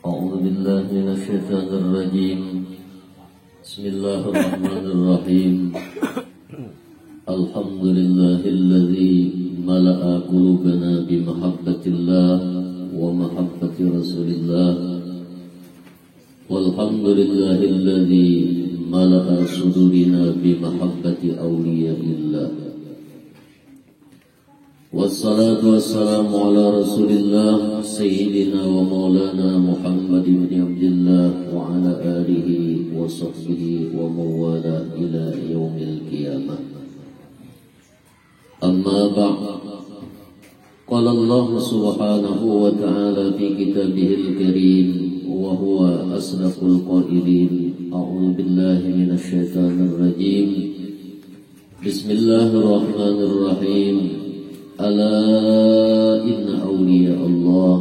أعوذ بالله من الشيطان الرجيم. بسم الله الرحمن الرحيم. الحمد لله الذي ملأ قلوبنا بمحبة الله ومحبة رسول الله، والحمد لله الذي ملأ صدورنا بمحبة أولياء الله، والصلاة والسلام على رسول الله سيدنا ومولانا محمد بن عبد الله وعلى آله وصحبه ومن والاه إلى يوم القيامة. أما بعد، قال الله سبحانه وتعالى في كتابه الكريم وهو أصدق القائلين: أعوذ بالله من الشيطان الرجيم. بسم الله الرحمن الرحيم. ألا إن أولياء الله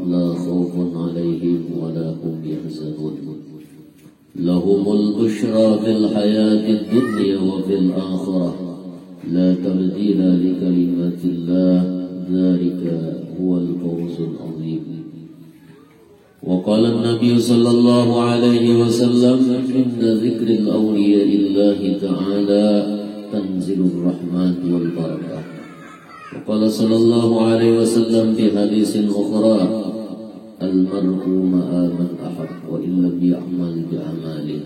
لا خوف عليهم ولا هم يحزنون لهم البشرى في الحياة الدنيا وفي الآخرة لا تبديل لكلمات الله ذلك هو الفوز العظيم. وقال النبي صلى الله عليه وسلم: عند ذكر الأولياء الله تعالى تنزل الرحمة والبركة. وقال صلى الله عليه وسلم في حديث أخرى: المرء مع من أحب وإن لم يعمل بأعماله،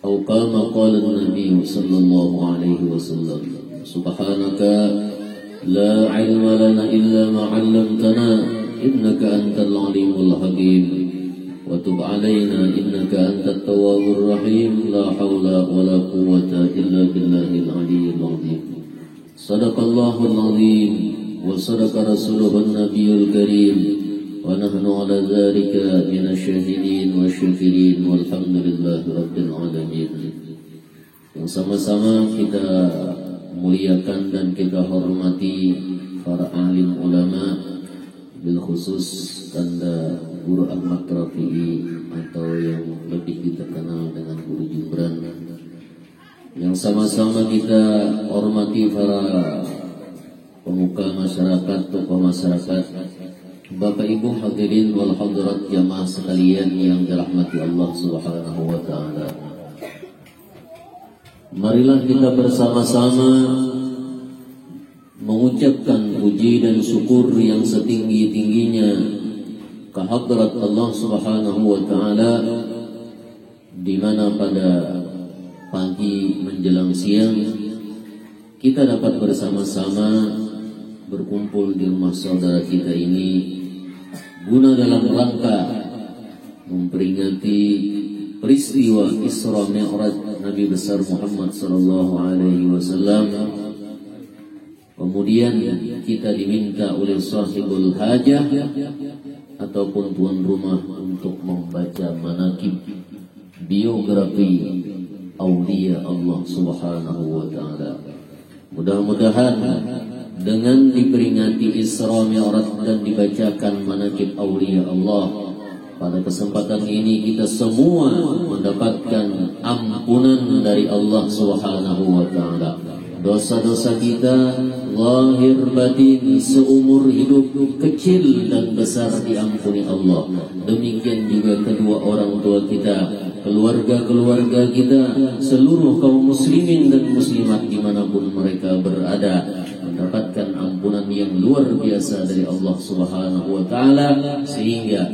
أو كما قال النبي صلى الله عليه وسلم: سبحانك لا علم لنا إلا ما علمتنا إنك أنت العليم الحكيم، وتب علينا إنك أنت التواب الرحيم، لا حول ولا قوة إلا بالله العلي العظيم. صدق الله العظيم وصدق رسوله النبي الكريم، ونحن على ذلك من الشاهدين والشاكرين والحمد لله رب العالمين. Yang sama-sama kita muliakan dan kita hormati para alim ulama, bil khusus tanda Guru Ahmad Rafi'i atau yang lebih kita kenal dengan Guru Jibran. Yang sama-sama kita hormati para pemuka masyarakat, tokoh masyarakat, Bapak Ibu hadirin wal hadirat jamaah sekalian yang dirahmati Allah Subhanahu wa taala. Marilah kita bersama-sama mengucapkan puji dan syukur yang setinggi-tingginya kehadrat Allah Subhanahu wa taala, di mana pada pagi menjelang siang kita dapat bersama-sama berkumpul di rumah saudara kita ini guna dalam rangka memperingati peristiwa Isra Mi'raj Nabi besar Muhammad sallallahu alaihi wasallam. Kemudian kita diminta oleh sahibul hajah ataupun tuan rumah untuk membaca manaqib, biografi Aulia Allah Subhanahu wa taala. Mudah-mudahan dengan diperingati Isra Mi'raj dan dibacakan manaqib Aulia Allah, pada kesempatan ini kita semua mendapatkan ampunan dari Allah Subhanahu wa taala. Dosa-dosa kita lahir batin seumur hidup, kecil dan besar, diampuni Allah. Demikian juga kedua orang tua kita, keluarga-keluarga kita, seluruh kaum muslimin dan muslimat dimanapun mereka berada, mendapatkan ampunan yang luar biasa dari Allah Subhanahu wa taala, sehingga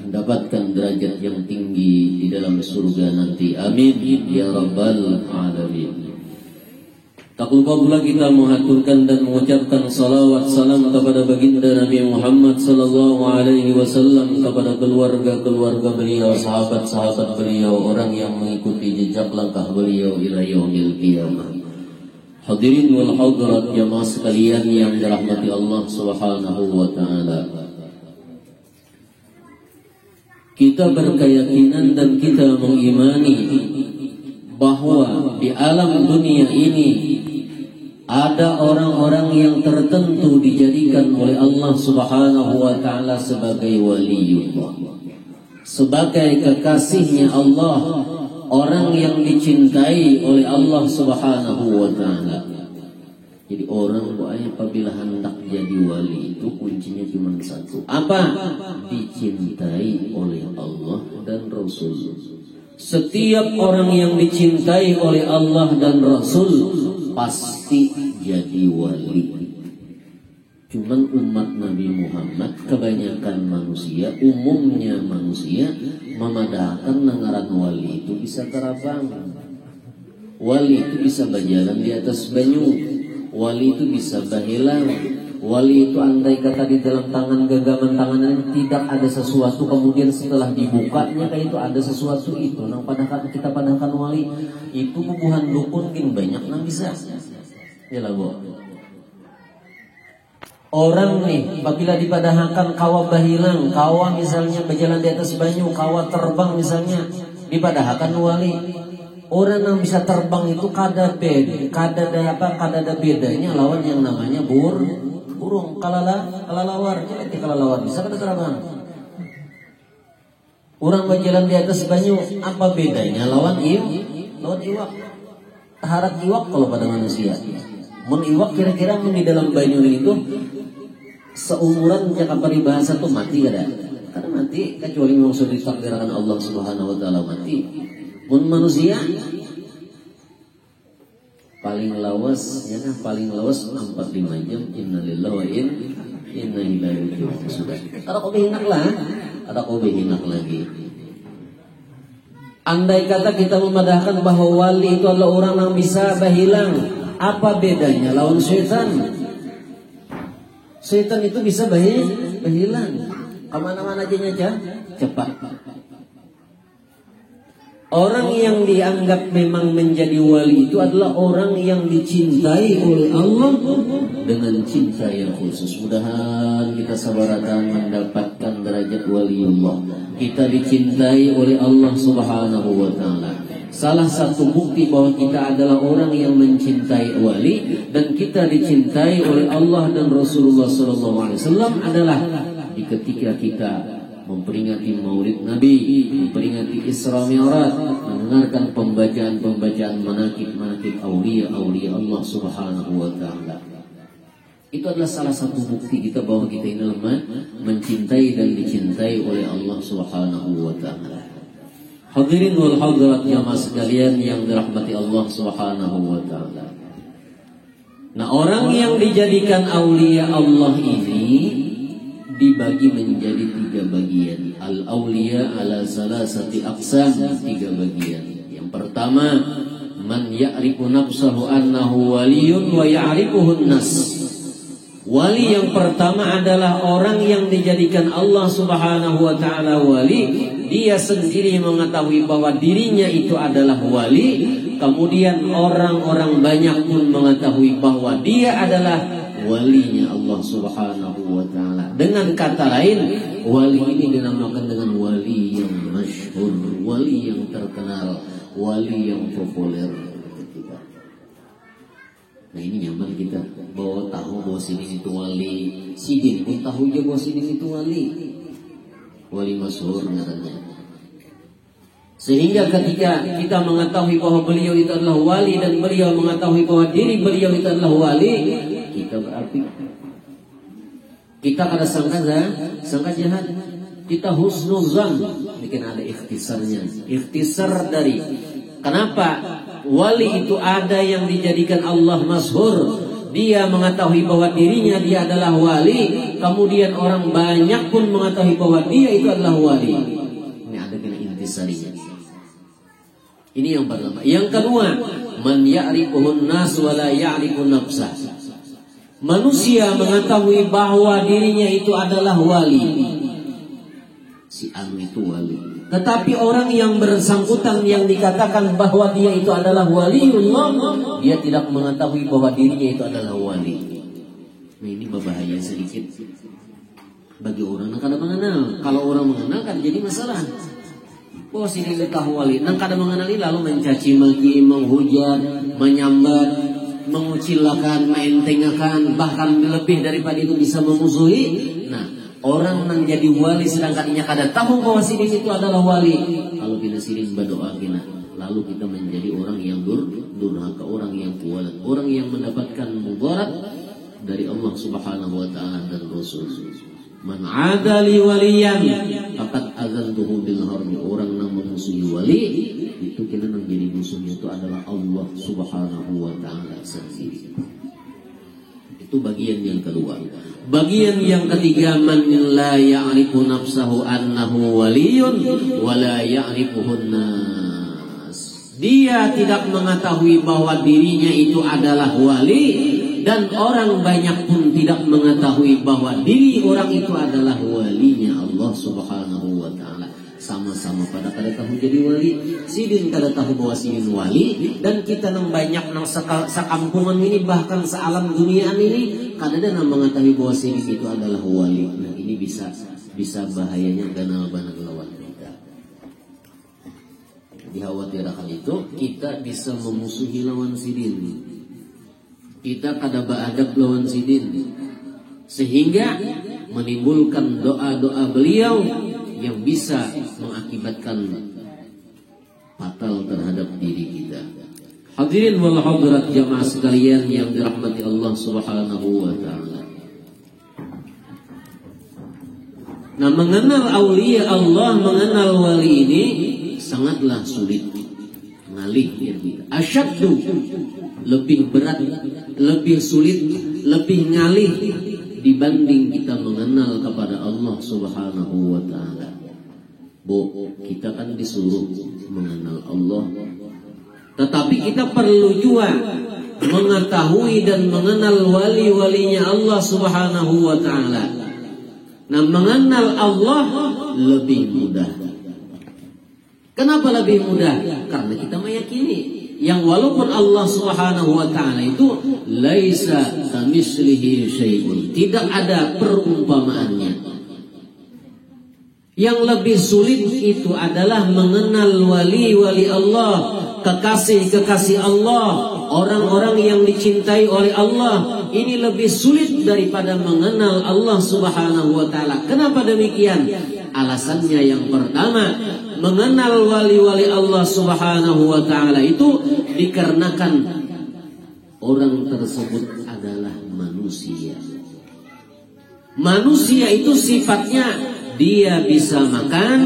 mendapatkan derajat yang tinggi di dalam surga nanti. Amin ya rabbal alamin. Tak lupa pula kita mengaturkan dan mengucapkan salawat salam kepada baginda Nabi Muhammad sallallahu alaihi wasallam, kepada keluarga-keluarga beliau, sahabat-sahabat beliau, orang yang mengikuti jejak langkah beliau ila yaumil qiyamah. Hadirin wal hadirat jamaah sekalian yang dirahmati Allah Subhanahu wa taala. Kita berkeyakinan dan kita mengimani bahwa di alam dunia ini ada orang-orang yang tertentu dijadikan oleh Allah Subhanahu wa taala sebagai waliullah, sebagai kekasihnya Allah, orang yang dicintai oleh Allah Subhanahu wa taala. Jadi orang apabila hendak jadi wali itu kuncinya cuma satu. Apa? Dicintai oleh Allah dan Rasul. Setiap orang yang dicintai oleh Allah dan Rasul pasti jadi wali. Cuman umat Nabi Muhammad, kebanyakan manusia, umumnya manusia memadahkan ngaran wali itu bisa terbang. Wali itu bisa berjalan di atas banyu. Wali itu bisa berhilang. Wali itu andai kata di dalam tangan genggaman tangannya tidak ada sesuatu, kemudian setelah dibukanya kayak itu ada sesuatu itu. Nang padahkan kita padahkan wali itu bubuhan dukun mungkin banyak nang bisa. Ya lah, Bu. Orang nih apabila dipadahkan kawa berhilang, kawa misalnya berjalan di atas banyu, kawa terbang misalnya, dipadahkan wali. Orang yang bisa terbang itu kada ada bedanya lawan yang namanya burung kalalawar. Jadi kalalawar bisa kada terbang. Orang berjalan di atas banyu, apa bedanya lawan iwak? Taharat iwak kalau pada manusia. Mun iwak kira-kira di dalam banyu itu seumuran cakap peribahasa tuh mati kada? Karena mati kecuali memang sudah ditakdirkan Allah Subhanahu wa taala mati. Mun manusia paling lawas 45 jam innalillahi wa inna ilaihi raji'un sudah. Ada kau behinak lagi. Andai kata kita memadahkan bahwa wali itu adalah orang yang bisa berhilang, apa bedanya lawan setan? Setan itu bisa berhilang kemana-mana aja cepat. Orang yang dianggap memang menjadi wali itu adalah orang yang dicintai oleh Allah dengan cinta yang khusus. Mudah-mudahan kita sabaratan mendapatkan derajat waliullah. Kita dicintai oleh Allah Subhanahu wa taala. Salah satu bukti bahwa kita adalah orang yang mencintai wali dan kita dicintai oleh Allah dan Rasulullah SAW adalah ketika kita memperingati Maulid Nabi, memperingati Isra Mi'raj, mendengarkan pembacaan manaqib aulia Allah Subhanahu wa taala. Itu adalah salah satu bukti kita bahwa kita ini lemah mencintai dan dicintai oleh Allah Subhanahu wa taala. Hadirin wal hadirat jamaah sekalian yang dirahmati Allah Subhanahu wa taala. Nah, orang yang dijadikan aulia Allah ini dibagi menjadi 3 bagian. Al-awliya ala salasati aqsam, 3 bagian. Yang pertama, man ya'rifu nafsahu annahu waliyun wa ya'rifuhu an-nas. Wali yang pertama adalah orang yang dijadikan Allah Subhanahu wa taala wali. Dia sendiri mengetahui bahwa dirinya itu adalah wali. Kemudian orang-orang banyak pun mengetahui bahwa dia adalah walinya Allah Subhanahu wa taala. Dengan kata lain, wali ini dinamakan dengan wali yang masyhur, wali yang terkenal, wali yang populer. Nah, ini nyaman kita tahu bahwa sini itu wali. Sidin pun tahu aja bahwa sini itu wali. Wali masyhur namanya. Sehingga ketika kita mengetahui bahwa beliau itu adalah wali dan beliau mengetahui bahwa diri beliau itu adalah wali, kita berapi. Kita kada sangka jahat. Kita husnuzan. Bikin ada ikhtisarnya. Ikhtisar dari kenapa wali itu ada yang dijadikan Allah masyhur. Dia mengetahui bahwa dirinya dia adalah wali. Kemudian orang banyak pun mengetahui bahwa dia itu adalah wali. Ini ada kena intisarinya. Ini yang pertama. Yang kedua, man ya'rifuhun nas wa la ya'rifu nafsah. Manusia mengetahui bahwa dirinya itu adalah wali. Si anu itu wali. Tetapi orang yang bersangkutan yang dikatakan bahwa dia itu adalah waliullah, dia tidak mengetahui bahwa dirinya itu adalah wali. Nah, ini berbahaya sedikit bagi orang yang kada mengenal. Kalau orang mengenal kan jadi masalah. Oh, sini tahu wali. Nang kada mengenali lalu mencaci maki, menghujat, menyambat, mengucilakan, menentengkan, bahkan lebih daripada itu bisa memusuhi. Nah, orang yang jadi wali sedangkan ia kada tahu bahwa sini itu adalah wali. Kalau kita sirin berdoa kita, lalu kita menjadi orang yang durhaka, orang yang kualat, orang yang mendapatkan mudarat dari Allah Subhanahu wa taala dan Rasul. Man 'adali waliyan faqad azantuhu bil harbi. Orang yang memusuhi wali itu kena menjadi musuhnya itu adalah Allah Subhanahu wa taala sendiri. Itu bagian yang kedua. Bagian yang ketiga, man la ya'rifu nafsahu annahu waliyun wa la ya'rifuhun nas. Dia tidak mengetahui bahwa dirinya itu adalah wali, dan orang banyak pun tidak mengetahui bahwa diri orang itu adalah walinya Allah Subhanahu wa taala. Sama-sama pada kada tahu jadi wali, sidin kada tahu bahwa sidin wali, dan kita nang banyak nang sekampungan ini bahkan sealam dunia ini kada ada nang mengetahui bahwa sidin itu adalah wali. Nah, ini bisa bahayanya ganal banang lawan kita. Dikhawatirkan itu kita bisa memusuhi lawan sidin. Kita kada beradab lawan sidin, sehingga menimbulkan doa-doa beliau yang bisa mengakibatkan fatal terhadap diri kita. Hadirin wal hadirat jamaah sekalian yang dirahmati Allah Subhanahu wa taala. Nah, mengenal aulia Allah, mengenal wali ini sangatlah sulit. Ngalih kita. Asyaddu, lebih berat, lebih sulit, lebih ngalih dibanding kita mengenal kepada Allah Subhanahu wa taala. Kita kan disuruh mengenal Allah, tetapi kita perlu juga mengetahui dan mengenal wali-walinya Allah Subhanahu wa taala. Nah, mengenal Allah lebih mudah. Kenapa lebih mudah? Karena kita meyakini yang walaupun Allah Subhanahu wa taala itu laisa kamitslihi syai'un, tidak ada perumpamaannya. Yang lebih sulit itu adalah mengenal wali-wali Allah, kekasih-kekasih Allah, orang-orang yang dicintai oleh Allah. Ini lebih sulit daripada mengenal Allah Subhanahu wa taala. Kenapa demikian? Alasannya yang pertama, mengenal wali-wali Allah Subhanahu wa taala itu dikarenakan orang tersebut adalah manusia. Manusia itu sifatnya dia bisa makan,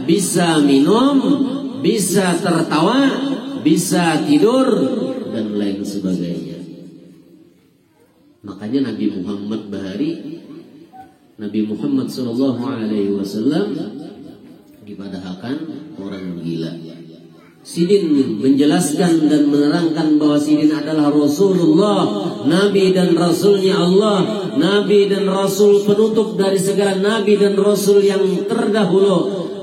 bisa minum, bisa tertawa, bisa tidur, dan lain sebagainya. Makanya Nabi Muhammad bahari, Nabi Muhammad SAW dipadahkan orang gila. Sidin menjelaskan dan menerangkan bahwa Sidin adalah Rasulullah, Nabi dan Rasulnya Allah, Nabi dan Rasul penutup dari segala Nabi dan Rasul yang terdahulu.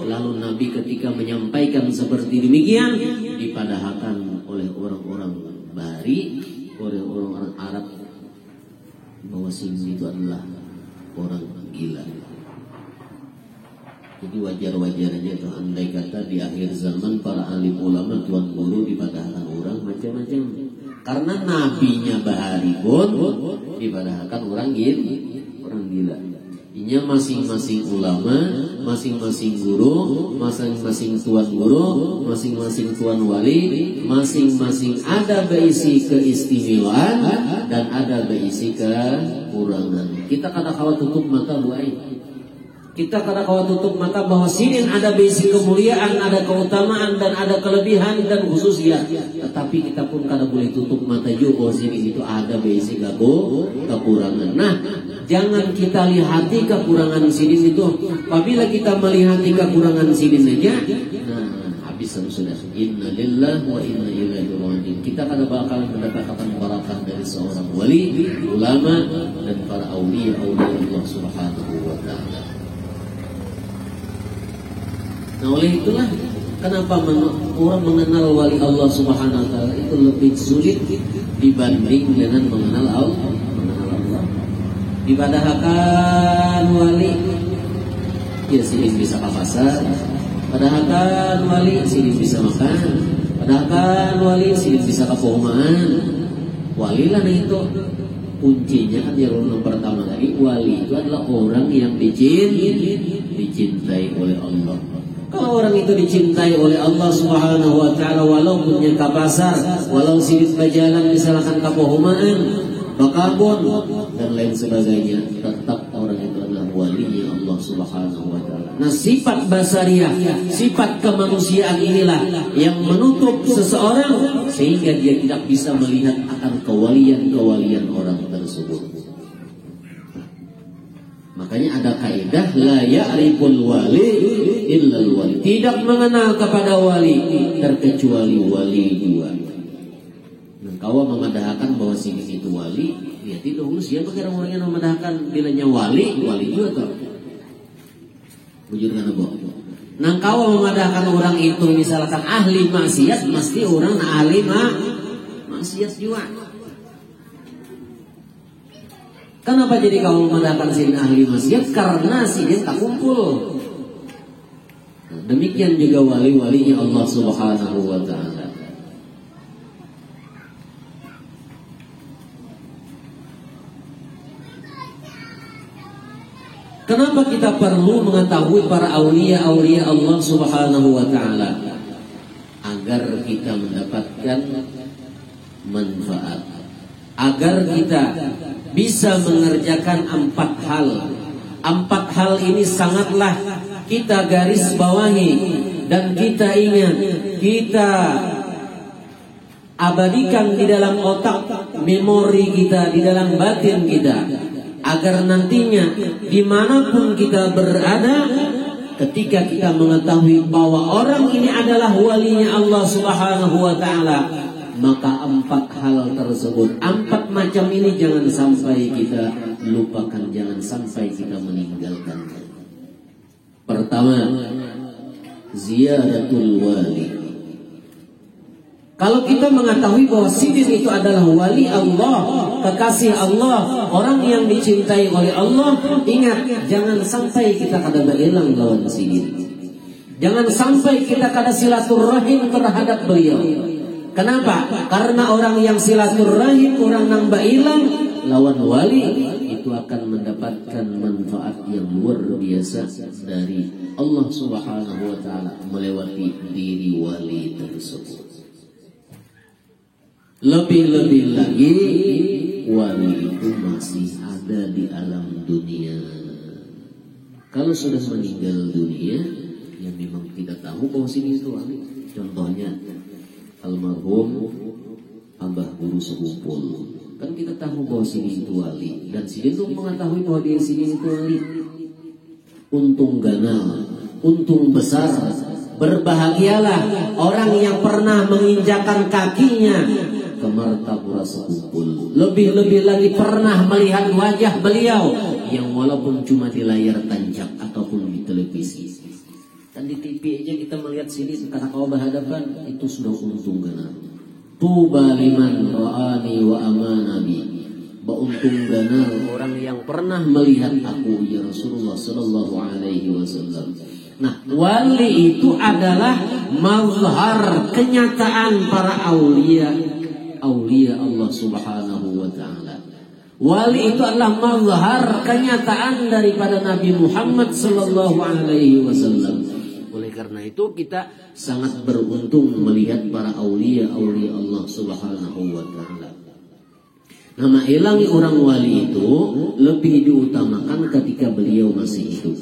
Lalu Nabi ketika menyampaikan seperti demikian dipadahkan oleh orang-orang Bahari, oleh orang-orang Arab, bahwa Sidin itu adalah orang gila. Jadi wajar-wajarnya itu andai kata di akhir zaman para alim ulama tuan guru dipadahkan orang macam-macam. Karena nabinya Bahari pun dipadahkan orang gila. Inya masing-masing ulama, masing-masing guru, masing-masing tuan guru, masing-masing tuan wali, masing-masing ada berisi keistimewaan dan ada berisi kekurangan. Kita kadang kala tutup mata buai. Kita kadang-kadang tutup mata bahwa Sidin ada basic kemuliaan, ada keutamaan dan ada kelebihan dan khususnya. Tetapi kita pun kadang boleh tutup mata juga bahwa Sidin itu ada basic kekurangan. Nah, jangan kita lihati kekurangan Sidin itu. Apabila kita melihati kekurangan Sidin aja, nah habis sudah. Inna lillahi wa inna ilaihi raji'un. Kita kadang bakal mendapatkan barakah dari seorang wali, ulama dan para aulia Allah Subhanahu wa taala. Nah, oleh itulah kenapa orang mengenal wali Allah Subhanahu wa taala itu lebih sulit dibanding dengan mengenal Allah. Dipadahkan wali ya Sidin bisa ke pasar, padahkan wali Sidin bisa makan, padahkan wali Sidin bisa ke perumahan. Wali lah itu kuncinya kan yang pertama tadi, wali itu adalah orang yang dicintai oleh Allah. Kalau orang itu dicintai oleh Allah Subhanahu wa taala, walaupun yang ke pasar, walau Sidin berjalan misalkan ke perumahan, bakabon dan lain sebagainya, tetap orang itu adalah walinya Allah Subhanahu wa taala. Nah, sifat basariah, sifat kemanusiaan inilah yang menutup seseorang sehingga dia tidak bisa melihat akan kewalian-kewalian orang tersebut. Makanya ada kaidah la ya'riful wali illal wali. Tidak mengenal kepada wali terkecuali wali dua. Kau memadahkan bahwa si itu wali, ya tidak harus siapa kira orang yang memadahkan bilanya wali juga tuh. Bujur kan apa? Nah kau memadahkan orang itu misalkan ahli maksiat, mesti orang ahli maksiat juga. Kenapa jadi kau memadahkan si ahli maksiat? Karena si dia tak kumpul. Nah, demikian juga wali-walinya Allah Subhanahu wa taala. Kenapa kita perlu mengetahui para aulia-aulia Allah Subhanahu wa taala? Agar kita mendapatkan manfaat. Agar kita bisa mengerjakan 4 hal. 4 hal ini sangatlah kita garis bawahi dan kita ingat, kita abadikan di dalam otak, memori kita, di dalam batin kita. Agar nantinya dimanapun kita berada, ketika kita mengetahui bahwa orang ini adalah walinya Allah Subhanahu wa ta'ala, maka 4 hal tersebut, 4 macam ini jangan sampai kita lupakan, jangan sampai kita meninggalkan. Pertama, ziyaratul wali. Kalau kita mengetahui bahwa sidin itu adalah wali Allah, kekasih Allah, orang yang dicintai oleh Allah, ingat, jangan sampai kita kada hilang lawan sidin. Jangan sampai kita kada silaturahim terhadap beliau. Kenapa? Karena orang yang silaturahim, orang nang hilang lawan wali, itu akan mendapatkan manfaat yang luar biasa dari Allah Subhanahu wa taala melewati diri wali tersebut. Lebih-lebih lagi wali itu masih ada di alam dunia. Kalau sudah meninggal dunia, ya memang tidak tahu bahwa sini itu wali. Contohnya almarhum Abah Guru Sekumpul, kan kita tahu bahwa sini itu wali, dan sini itu mengetahui bahwa dia sini itu wali. Untung ganal, untung besar, berbahagialah orang yang pernah menginjakan kakinya ke Martapura Sekumpul. Lebih-lebih lagi pernah melihat wajah beliau yang walaupun cuma di layar tancap ataupun di televisi. Dan di TV aja kita melihat sini karena kau berhadapan, itu sudah untung ganal. Tuba liman ra'ani wa amanabi. Untung ganal orang yang pernah melihat aku, ya Rasulullah sallallahu alaihi wasallam. Nah, wali itu adalah mazhar kenyataan para aulia Allah Subhanahu wa taala. Wali itu adalah mazhar kenyataan daripada Nabi Muhammad sallallahu alaihi wasallam. Oleh karena itu kita sangat beruntung melihat para aulia Allah Subhanahu wa taala. Nama ilangi orang wali itu lebih diutamakan ketika beliau masih hidup.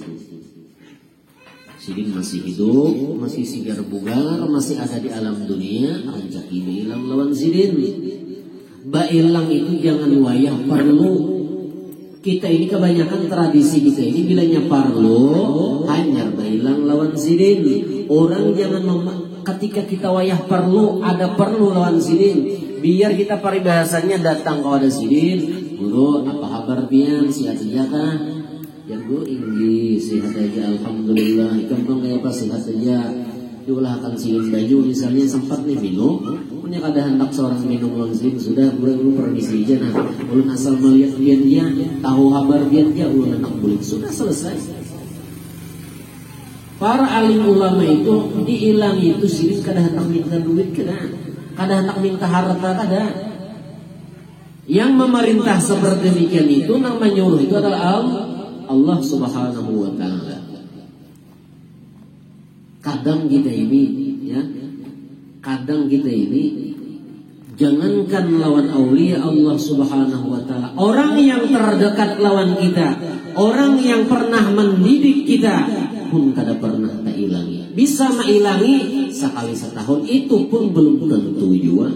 Sidin masih hidup, masih sigar bugar, masih ada di alam dunia, anjak ini ilang lawan sidin. Bailang itu jangan wayah parlu. Kita ini kebanyakan tradisi kita ini bilanya parlu, hanya bailang lawan sidin. Orang jangan ketika kita wayah perlu, ada perlu lawan sidin. Biar kita paribahasanya datang kalau ada sidin, guru apa kabar pian, sehat saja kah? Ya guru ini sehat aja, alhamdulillah. Ikan bang kayak apa sehat saja. Diulah akan sidin baju misalnya sempat nih minum, punya kada hendak seorang minum lawan sidin, sudah guru permisi aja nah. Ulun asal melihat dia tahu kabar dia ulun hendak boleh, sudah selesai. Para alim ulama itu diilang itu sidin kada hendak minta duit kada hendak minta harta kada. Yang memerintah seperti demikian itu namanya nyuruh itu adalah Allah Subhanahu wa taala. Kadang kita ini Jangankan lawan aulia Allah subhanahu wa ta'ala, orang yang terdekat lawan kita, orang yang pernah mendidik kita pun kada pernah tak ilangi. Bisa mengilangi sekali setahun, itu pun belum tentu juga.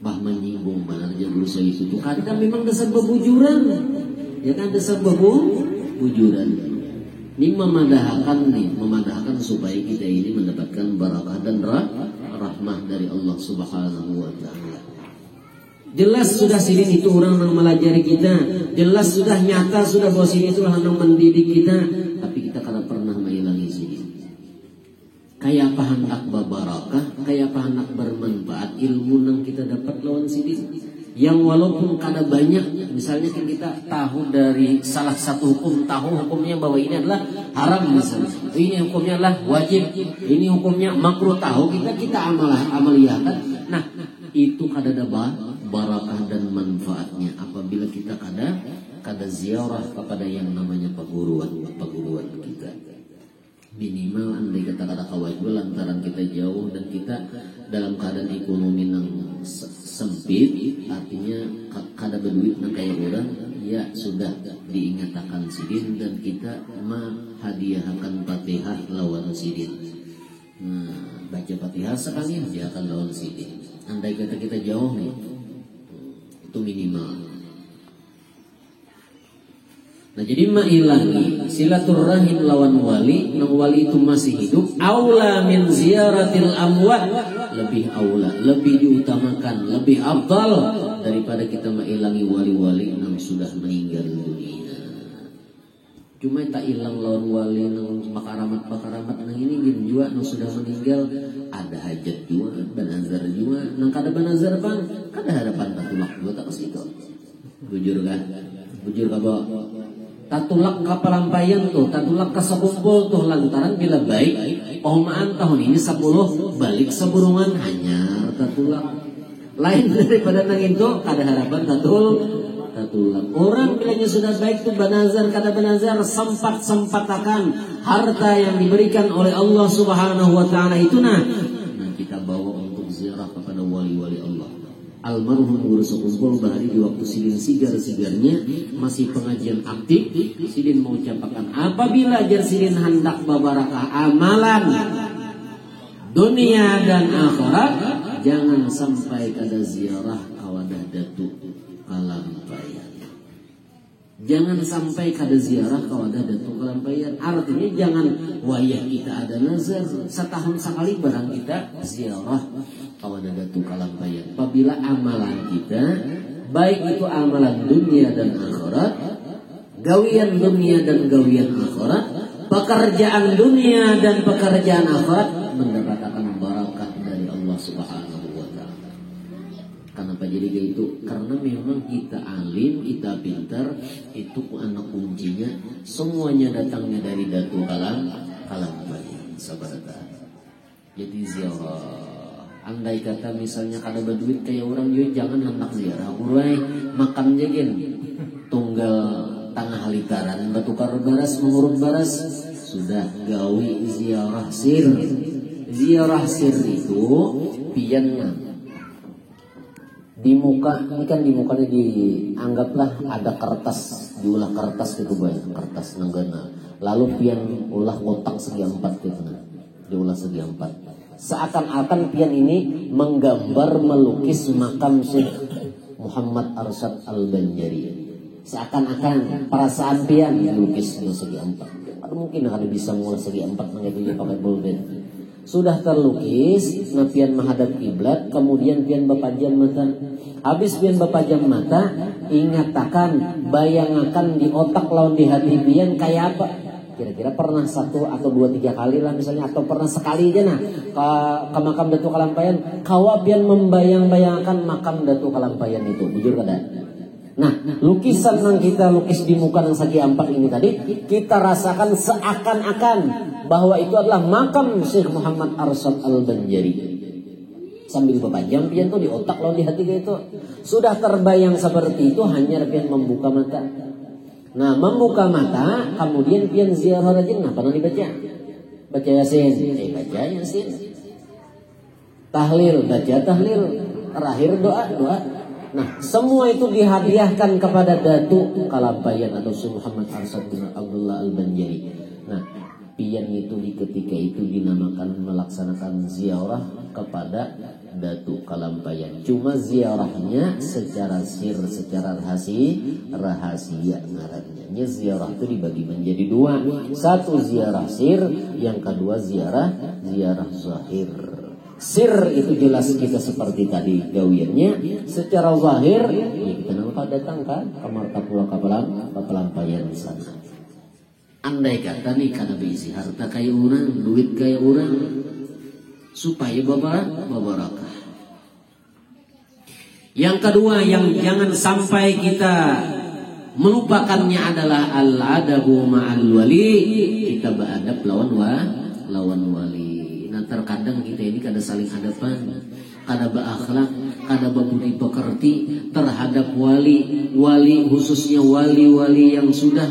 Bah menyinggung benarnya guru saya itu kadang memang dasar bebujuran, ya kan, dasar bebujuran. Ini memadahkan supaya kita ini mendapatkan barakah dan rahmah dari Allah subhanahu wa ta'ala. Jelas sudah sidin itu orang yang melajari kita, jelas sudah nyata sudah bahwa sidin itu orang yang mendidik kita, tapi kita kada pernah mengilangi sidin. Kayak apa hendak berbarakah, kayak apa hendak bermanfaat ilmu yang kita dapat lawan sidin, yang walaupun kada banyak. Misalnya kita tahu dari salah satu hukum, tahu hukumnya bahwa ini adalah haram misalnya, ini hukumnya adalah wajib, ini hukumnya makruh, tahu kita amaliyahkan. Nah, itu kada ada barakah dan manfaatnya apabila kita kada ziarah kepada yang namanya peguruan kita. Minimal andai kata kada kewajiban lantaran kita jauh dan kita dalam keadaan ekonomi yang sempit, artinya kada berduit nang kayak orang, ya sudah diingatkan sidin dan kita hadiahkan Fatihah lawan sidin. Baca Fatihah sekali aja akan lawan sidin. Andai kata kita jauh nih, itu minimal. Nah, jadi mailangi silaturahim lawan wali, nang wali itu masih hidup, aula min ziyaratil amwat, lebih aula, lebih diutamakan, lebih afdal daripada kita mailangi wali-wali nang sudah meninggal dunia. Cuma tak hilang lawan wali nang makaramat nang ini gini juga nang sudah meninggal, ada hajat juga, banazar juga, nang kada banazar bang, kada harapan tatulak juga tak situ. Bujur kan? Bujur kabo. Tatulak kapalampayan tuh, tatulak kasakumpul tuh, lantaran bila baik omaan tahun ini 10 balik seburungan hanya tatulak. Lain daripada nang itu kada harapan tatulak. Orang bilanya sudah baik tuh banazar kada banazar, sempat-sempatakan harta yang diberikan oleh Allah subhanahu wa ta'ala itu nah kita bawa untuk ziarah kepada wali-wali Allah. Almarhum guru sekumpul bahari di waktu sidin sigar-sigarnya masih pengajian aktif, sidin mau ucapkan apabila jar sidin hendak babarakah amalan dunia dan akhirat, jangan sampai kada ziarah kawadah datuk kalampayan. Jangan sampai kada ziarah kawadah datuk kalampayan. Artinya jangan wayah kita ada nazar setahun sekali barang kita ziarah kawadah datuk kalampayan. Apabila amalan kita baik itu amalan dunia dan akhirat, gawian dunia dan gawian akhirat, pekerjaan dunia dan pekerjaan akhirat mendapatkan barakah dari Allah subhanahu wa ta'ala. Kenapa jadi kayak itu? Karena memang kita alim, kita pintar, itu anak kuncinya semuanya datangnya dari datuk kalampayan. Sabarata. Jadi ziarah. Andai kata misalnya kada berduit kayak orang juga jangan hendak ziarah. Urai makan jagin tunggal tangah halitaran batukar baras mengurut baras sudah gawi ziarah sir. Ziarah sir itu pian di muka, ini kan di mukanya dianggaplah ada kertas, diulah kertas gitu banyak kertas nanggana. Lalu pian ulah kotak segi 4 gitu, diulah segi 4. Seakan-akan pian ini menggambar melukis makam Syekh Muhammad Arsyad Al-Banjari. Seakan-akan perasaan pian dilukis di segi 4. Ada mungkin ada bisa mulai segi 4 mengenai pakai bolpen. Sudah terlukis, nah pian menghadap kiblat, kemudian pian bapajam mata. Habis pian bapajam mata, ingatakan, bayangakan di otak lawan di hati pian kayak apa? Kira-kira pernah 1 atau 2, 3 kali lah misalnya, atau pernah sekali aja nah ke makam Datuk Kalampayan, kawa pian membayang-bayangkan makam Datuk Kalampayan itu, jujur kada? Nah, lukisan yang kita lukis di muka yang segi 4 ini tadi, kita rasakan seakan-akan bahwa itu adalah makam Syekh Muhammad Arsyad Al-Banjari. Sambil bapajam pian tuh di otak lawan di hati itu sudah terbayang seperti itu, hanya pian membuka mata. Nah, membuka mata, kemudian pian ziarah rajin. Nah, pernah dibaca? Baca Yasin. Baca Yasin. tahlil, baca tahlil, terakhir doa. Nah, semua itu dihadiahkan kepada Datuk Kalampayan atau Syekh Muhammad Arsad bin Abdullah Al-Banjari. Nah, pian itu di ketika itu dinamakan melaksanakan ziarah kepada Datuk Kalampayan. Cuma ziarahnya secara sir, secara rahasia ngarannya. Ziarah itu dibagi menjadi dua. Satu ziarah sir, yang kedua ziarah zahir. Sir itu jelas kita seperti tadi gawiannya. Secara zahir ya kita nampak datang kan ke markapula Kalampayan di sana. Andai kata nih karena berisi harta kayak orang, duit kayak orang, supaya babarakah. Yang kedua yang jangan sampai kita melupakannya adalah al-adabu ma'al wali. Kita beradab lawan wali. Nah, terkadang kita ini kada saling hadapan, kada berakhlak, kada berbudi pekerti terhadap wali khususnya wali yang sudah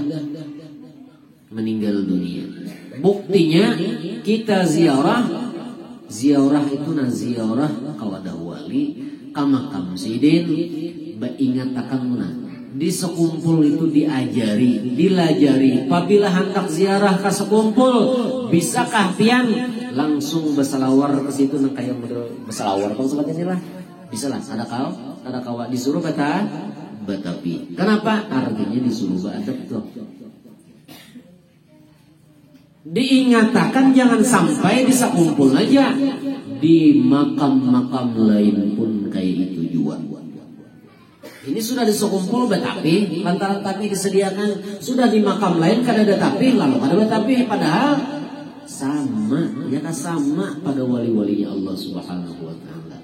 meninggal dunia. Buktinya kita ziarah itu ziarah kawadah wali ka makam sidin beingat akan munah. Di sekumpul itu dilajari. Apabila hendak ziarah ke sekumpul, bisakah pian langsung berselawar ke situ nang kayak model berselawar kalau seperti inilah. Bisa lah, ada kawa disuruh batapi. Kenapa? Artinya disuruh beradab tuh. Diingatkan jangan sampai di sekumpul aja, di makam-makam lain pun kayak itu juga. Ini sudah disekumpul betapi, lantaran tapi disediakan, sudah di makam lain kada ada tapi, lalu kada ada tapi, padahal sama pada wali-walinya Allah Subhanahu wa taala.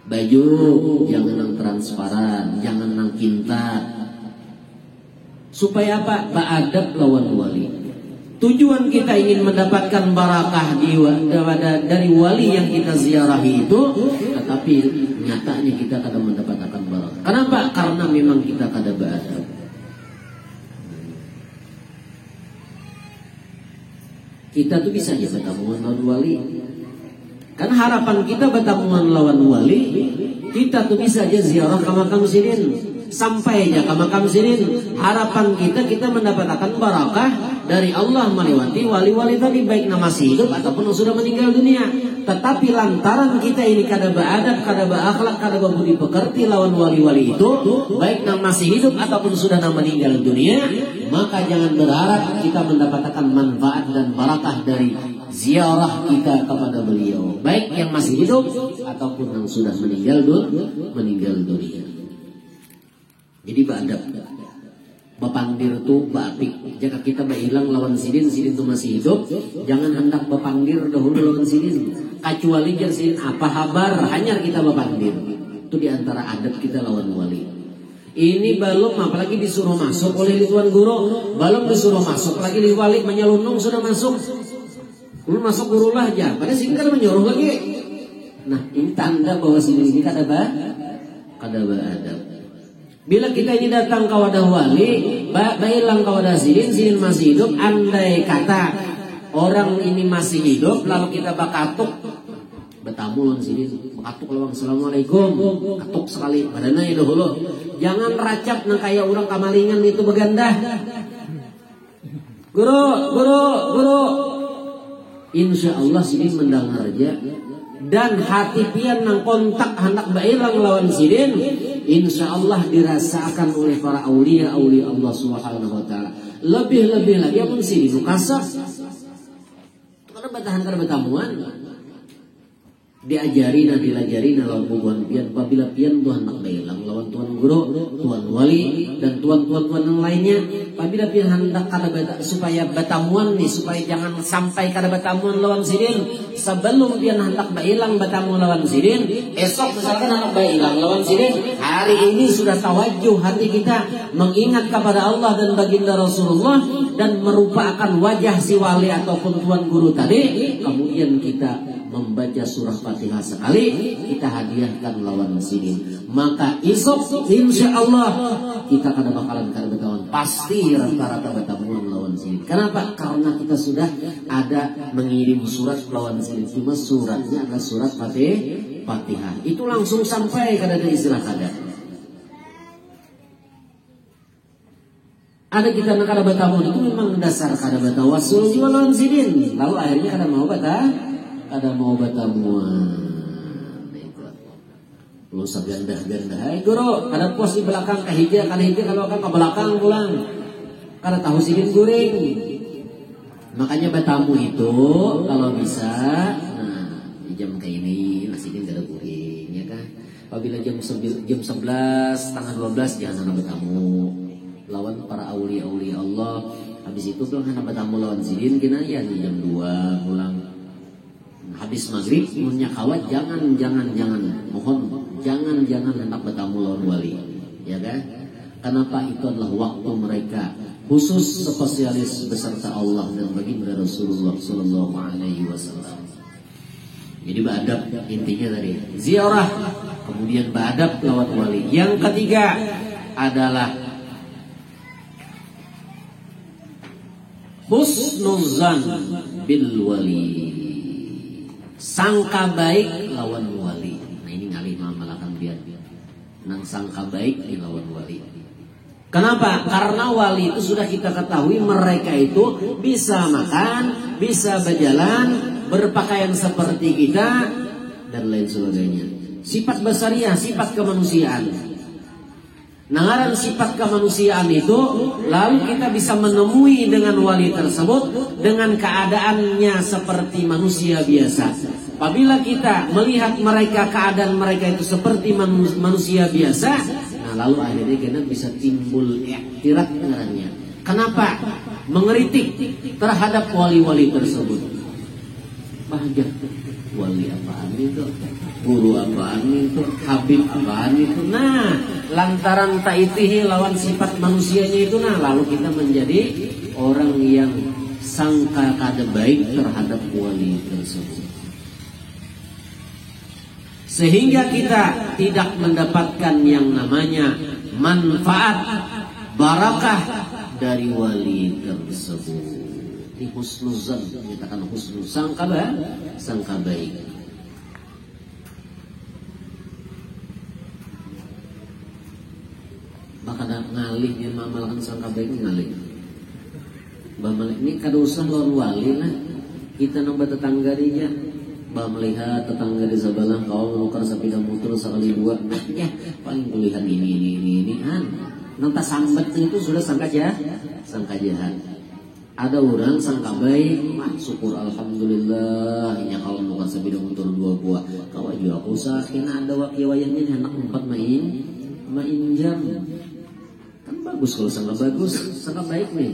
Baju jangan nang transparan, jangan nang kinta. Supaya apa? Beradab lawan wali. Tujuan kita ingin mendapatkan barakah dari wali yang kita ziarahi itu, tetapi nyatanya kita kada mendapatkan barakah. Kenapa? Karena memang kita kada beradab. Kita tuh bisa aja bertamungan lawan wali. Kan harapan kita bertamungan lawan wali, kita tuh bisa aja ziarah ke makam sidin. Sampai aja ke makam sidin, harapan kita mendapatkan barakah dari Allah melewati wali-wali tadi, baik masih hidup ataupun sudah meninggal dunia. Tetapi lantaran kita ini kada beradab, kada berakhlak, kada berbudi pekerti lawan wali-wali itu, baik masih hidup ataupun sudah meninggal dunia, maka jangan berharap kita mendapatkan manfaat dan barakah dari ziarah kita kepada beliau, baik yang masih hidup ataupun yang sudah meninggal dunia. Jadi beradab. Bapandir tu bapik. Jika kita berhilang lawan sidin tu masih hidup, jangan hendak bapandir dahulu lawan sidin. Kecuali jar sidin apa kabar, hanya kita bapandir. Itu diantara adab kita lawan wali. Ini belum, apalagi disuruh masuk oleh tuan guru, belum disuruh masuk lagi di wali menyelunung sudah masuk. Belum masuk guru lah aja. Pada sini kan menyuruh lagi. Nah, ini tanda bahwa sidin ini kada beradab. Bila kita ini datang ke wadah wali, bailang ke wadah sidin masih hidup, andai kata orang ini masih hidup, lalu kita bakatuk, bertamu sidin, bakatuk lawang assalamualaikum, katuk sekali, badannya dahulu. Jangan racap nang kayak orang kamalingan itu begandah. Guru. Insya Allah sidin mendengar aja. Dan hati pian nang kontak hendak bailang lawan sidin, insya Allah dirasakan oleh para aulia Allah Subhanahu wa taala. Lebih lagi pun sidin kasar. Karena batahan karena betamuan diajari lawan bubuhan pian. Apabila pian tuan nak bailang lawan tuan guru, tuan wali dan tuan yang lainnya, apabila pian hendak kada supaya betamuan nih, supaya jangan sampai kada betamuan lawan sidin, sebelum pian hendak bailang betamu lawan sidin, esok misalkan hendak bailang lawan sidin, hari ini sudah tawajuh hati kita mengingat kepada Allah dan baginda Rasulullah dan merupakan wajah si wali ataupun tuan guru tadi, kemudian kita membaca surah Fatihah sekali, kita hadiahkan lawan sidin, maka esok insya Allah kita kada bakalan kada betamuan, pasti rata-rata betamuan lawan sidin. Kenapa? Karena kita sudah ada mengirim surat lawan silin. Cuma suratnya adalah surat Fatihah. Itu langsung sampai kada ada istilah kada. Ada kita nak kada batamu itu memang dasar kada batamu wasul jiwa lawan silin. Lalu akhirnya kada mau batamuan. Lu segandah-gandah, hai guru, kada pos di belakang kahija, kada hija kalau kan ke belakang pulang, kada tahu silin goreng. Makanya batamu itu kalau bisa, nah di jam kayak ini silin kada goreng, ya kan? Apabila jam 11, setengah 12 jangan ada batamu, lawan para aulia Allah. Habis itu pulang hana batamu lawan silin, kena ya di jam 2 pulang. Habis maghrib punya kawat jangan mohon jangan hendak bertamu lawan wali, ya kan? Kenapa? Itu adalah waktu mereka khusus spesialis beserta Allah dan baginda Rasulullah Sallallahu Alaihi Wasallam. Jadi beradab intinya tadi ziarah, kemudian beradab lawan wali. Yang ketiga adalah husnuzan bil wali. Sangka baik lawan wali. Nah ini ngalih malakan biar nang sangka baik di lawan wali. Kenapa? Karena wali itu sudah kita ketahui mereka itu bisa makan, bisa berjalan, berpakaian seperti kita dan lain sebagainya. Sifat basariah, sifat kemanusiaan. Nangaran sifat kemanusiaan itu lalu kita bisa menemui dengan wali tersebut dengan keadaannya seperti manusia biasa. Apabila kita melihat mereka keadaan mereka itu seperti manusia biasa, nah lalu akhirnya kita bisa timbul iktirat dengannya. Kenapa? Mengeritik terhadap wali-wali tersebut. Bahagia. Wali apaan itu? Guru apaan itu? Habib apaan itu? Nah, lantaran taitihi lawan sifat manusianya itu, nah lalu kita menjadi orang yang sangka kada baik terhadap wali tersebut. Sehingga kita tidak mendapatkan yang namanya manfaat barakah dari wali tersebut. Ini husnuzan, menyatakan husnuz, sangka baik. Maka ngalih dia mamalkan sangka baik ngalih. Bamal ini kada usah lawan wali lah. Kita nambah tetangga dia. Bah melihat tetangga di sebelah kau menukar sepeda motor sekali dua. Ya paling melihat ini. Nanti sambat itu sudah sangka jahat. Ada orang sangka baik, syukur alhamdulillah, ini kalau bukan sepeda motor 2 buah. Kau aja aku usah, kena ada wakiwayannya anak 4 main jam. Kan bagus kalau sangka bagus, sangka baik nih.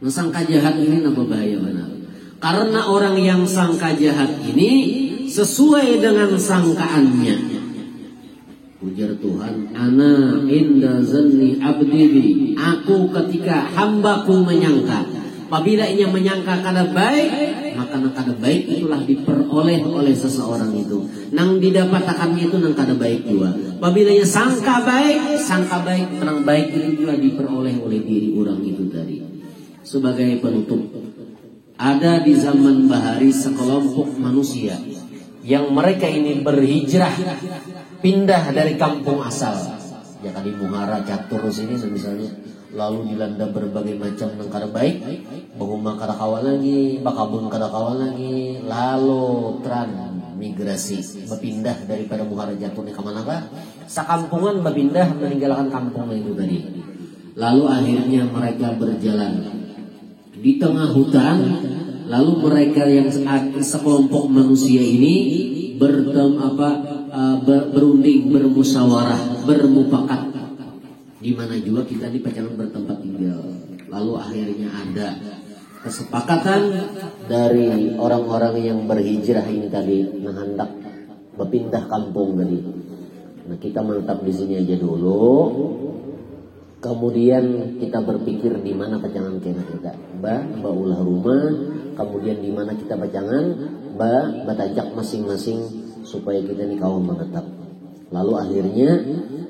Nah sangka jahat ini napa bahaya benar. Karena orang yang sangka jahat ini sesuai dengan sangkaannya. Ujar Tuhan, ana inda zanni abdi bi. Aku ketika hambaku menyangka. Apabila ia menyangka kada baik, maka nang kada baik itulah diperoleh oleh seseorang itu. Nang didapatkannya itu nang kada baik juga. Apabila ia sangka baik, nang baik itu juga diperoleh oleh diri orang itu tadi. Sebagai penutup, ada di zaman bahari sekelompok manusia yang mereka ini berhijrah, pindah dari kampung asal. Ya tadi Muhara Catur sini misalnya, lalu dilanda berbagai macam yang kada baik, bahuma kada kawal lagi, bakabun kada kawal lagi, lalu migrasi, berpindah daripada Muhara Catur ke manakah? Sakampungan berpindah meninggalkan kampung itu tadi. Lalu akhirnya mereka berjalan di tengah hutan. Lalu mereka yang sekelompok manusia ini berunding, bermusyawarah, bermufakat. Di mana juga kita di pacaran bertempat tinggal. Lalu akhirnya ada kesepakatan dari orang-orang yang berhijrah ini tadi, nah hendak berpindah kampung tadi. Nah kita menetap di sini aja dulu. Kemudian kita berpikir di mana pacangan kita, ulah rumah. Kemudian di mana kita pacangan, batajak masing-masing supaya kita nih kawan menetap. Lalu akhirnya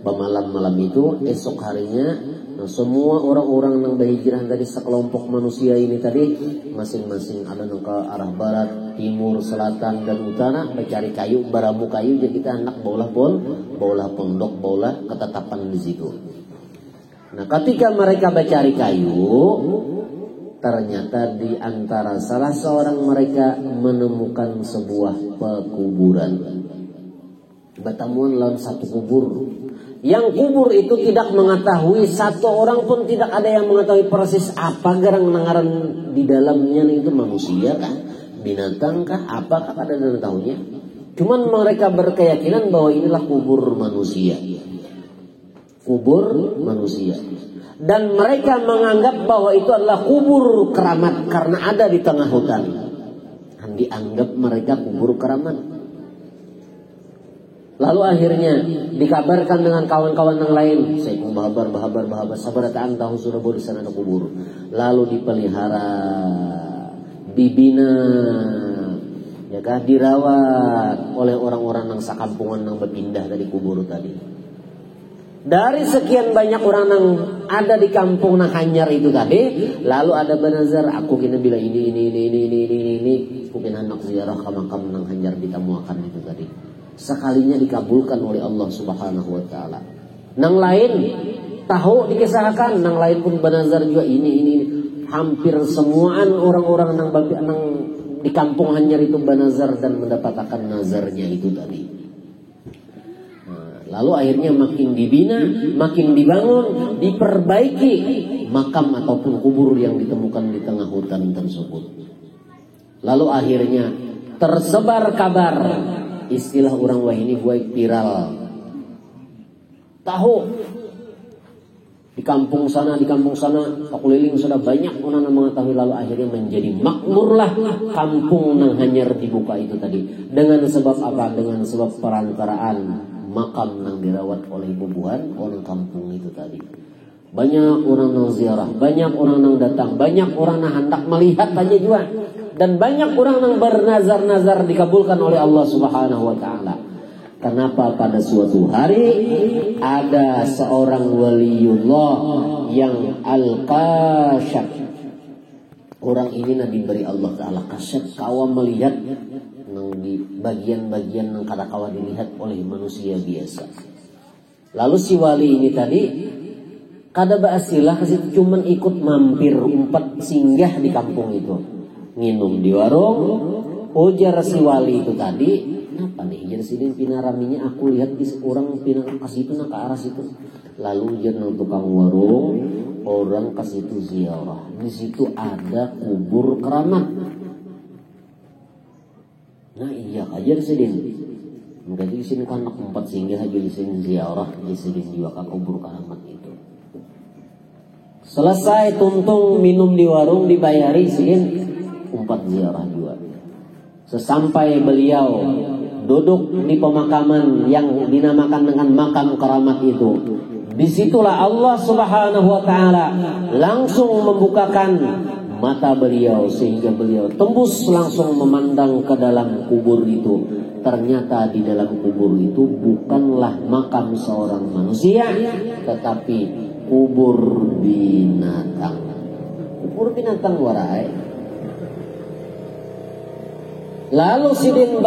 malam-malam itu esok harinya semua orang-orang yang berhijrah dari sekelompok manusia ini tadi masing-masing ada ke arah barat, timur, selatan dan utara mencari kayu, baramu kayu. Jadi kita hendak baulah pondok, baulah ketetapan di situ. Nah, ketika mereka mencari kayu, ternyata di antara salah seorang mereka menemukan sebuah pekuburan. Bertemuan dalam satu kubur. Yang kubur itu tidak mengetahui, satu orang pun tidak ada yang mengetahui persis apa gerang nangaran di dalamnya itu, manusia kah, binatang kah, apakah ada yang tahunya. Cuman mereka berkeyakinan bahwa inilah kubur manusia. Kubur manusia. Dan mereka menganggap bahwa itu adalah kubur keramat karena ada di tengah hutan. Dan dianggap mereka kubur keramat. Lalu akhirnya dikabarkan dengan kawan-kawan yang lain, saya bahabar sabar datang tahu sudah di sana ada kubur. Lalu dipelihara, dibina, ya kan, dirawat oleh orang-orang yang sakampungan yang berpindah dari kubur tadi. Dari sekian banyak orang yang ada di kampung nang Hanyar itu tadi, lalu ada benazar, aku kena bilang ini, aku kena hendak ziarah ke makam nang Hanyar ditamuakan itu tadi. Sekalinya dikabulkan oleh Allah Subhanahu wa taala. Nang lain tahu dikisahkan, nang lain pun benazar juga ini. Hampir semuaan orang-orang nang di kampung Hanyar itu benazar dan mendapatkan nazarnya itu tadi. Lalu akhirnya makin dibina, makin dibangun, diperbaiki makam ataupun kubur yang ditemukan di tengah hutan tersebut. Lalu akhirnya tersebar kabar, istilah orang wah ini buat viral. Tahu di kampung sana, aku liling sudah banyak orang yang mengetahui. Lalu akhirnya menjadi makmurlah kampung nang Hanyar dibuka itu tadi. Dengan sebab apa? Dengan sebab perantaraan makam yang dirawat oleh bubuhan orang kampung itu tadi. Banyak orang yang ziarah, banyak orang yang datang, banyak orang yang hendak melihat aja juga, dan banyak orang yang bernazar-nazar dikabulkan oleh Allah Subhanahu wa taala. Kenapa pada suatu hari ada seorang waliullah yang al-kasyaf. Orang ini diberi Allah taala kasyaf, kawa melihat di bagian-bagian yang kata kawan dilihat oleh manusia biasa. Lalu si wali ini tadi kada baasilah kesitu, cuman ikut mampir umpat singgah di kampung itu, nginum di warung. Ujar si wali itu tadi, kenapa nih jadi sini pinaraminya, aku lihat di orang pinang kasih itu ke arah situ. Lalu ujar nang tukang warung, orang kasih itu ziarah, di situ ada kubur keramat. Nah iya aja di sini. Mungkin di sini kan anak empat singgah aja di sini ziarah, di sini juga kan kubur keramat itu. Selesai tuntung minum di warung dibayari sini empat ziarah juga. Sesampai beliau duduk di pemakaman yang dinamakan dengan makam keramat itu, disitulah Allah Subhanahu wa taala langsung membukakan mata beliau sehingga beliau tembus langsung memandang ke dalam kubur itu. Ternyata di dalam kubur itu bukanlah makam seorang manusia, tetapi kubur binatang. Kubur binatang warai. Lalu sidin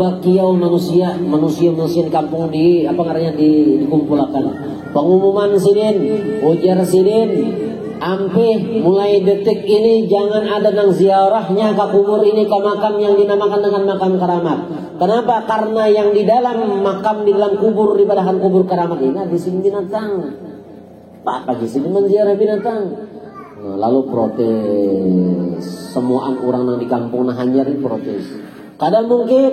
bakiau manusia kampung di apa ngarannya dikumpulkan. Pengumuman sidin, ujar sidin, ampe mulai detik ini jangan ada nang ziarahnya ke kubur ini, ke makam yang dinamakan dengan makam keramat. Kenapa? Karena yang di dalam makam, di dalam kubur, di belahan kubur keramat ini di sini binatang. Pak pagi sini menziarah binatang. Nah, lalu protes. Semuaan orang yang di kampung Hanyar ini protes. Kadang mungkin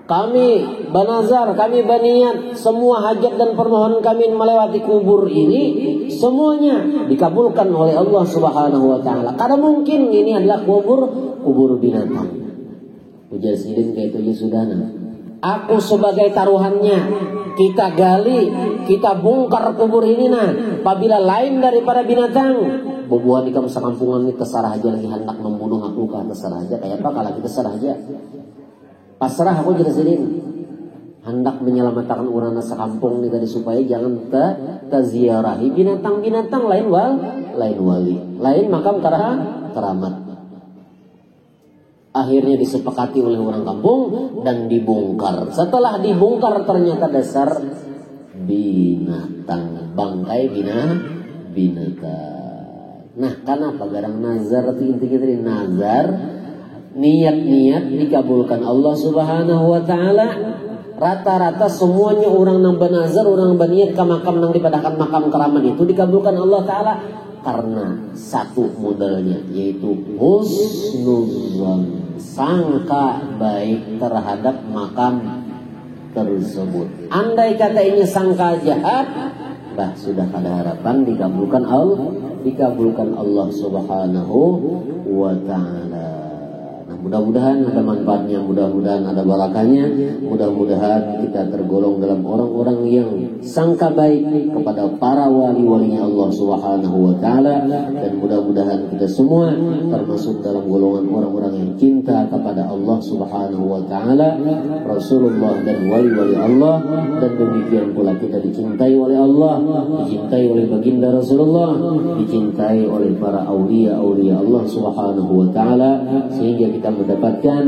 kami banazar, kami baniat, semua hajat dan permohonan kami melewati kubur ini semuanya dikabulkan oleh Allah Subhanahu wa taala. Kadang mungkin ini adalah kubur binatang. Ujar sidin kayak itu sudahna. Aku sebagai taruhannya, kita gali, kita bongkar kubur ini nah. Apabila lain daripada binatang, bubuhan di kampung sakampungan ini terserah aja lagi hendak membunuh aku kah terserah aja. Kayak apa kalau kita terserah aja. Pasrah aku jadi sidin. hendak menyelamatkan urang sakampung nih tadi supaya jangan taziarahi binatang-binatang lain wali, lain makam keramat. Akhirnya disepakati oleh orang kampung dan dibongkar. Setelah dibongkar ternyata dasar binatang, bangkai binatang. Nah, kenapa garang nazar itu intinya dari nazar, niat-niat dikabulkan Allah Subhanahu wa taala. Rata-rata semuanya orang nambah nazar, orang nambah niat ke makam nang dipadakan makam keramat itu dikabulkan Allah taala karena satu modalnya yaitu husnuzan, sangka baik terhadap makam tersebut. Andai kata ini sangka jahat, bah sudah ada harapan dikabulkan Allah Subhanahu wa taala. Mudah-mudahan ada manfaatnya, mudah-mudahan ada barakahnya, mudah-mudahan kita tergolong dalam orang-orang yang sangka baik kepada para wali-walinya Allah Subhanahu wa taala, dan mudah-mudahan kita semua termasuk dalam golongan orang-orang yang cinta kepada Allah Subhanahu wa taala, Rasulullah dan wali-wali Allah, dan demikian pula kita dicintai oleh Allah, dicintai oleh baginda Rasulullah, dicintai oleh para aulia-aulia Allah Subhanahu wa taala, sehingga kita mendapatkan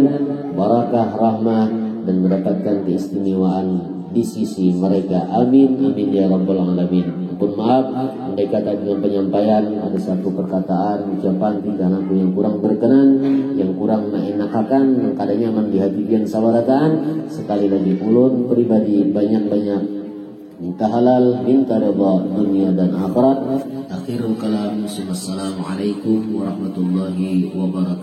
barakah, rahmah, dan mendapatkan keistimewaan di sisi mereka. Amin amin ya rabbal alamin. Ampun maaf andai kata dengan penyampaian ada satu perkataan ucapan tindakanku yang kurang berkenan, yang kurang mengenakan, yang kada nyaman di hati yang sawarataan. Sekali lagi ulun pribadi banyak-banyak minta halal, minta redha dunia dan akhirat. Akhirul kalam, assalamualaikum warahmatullahi wabarakatuh.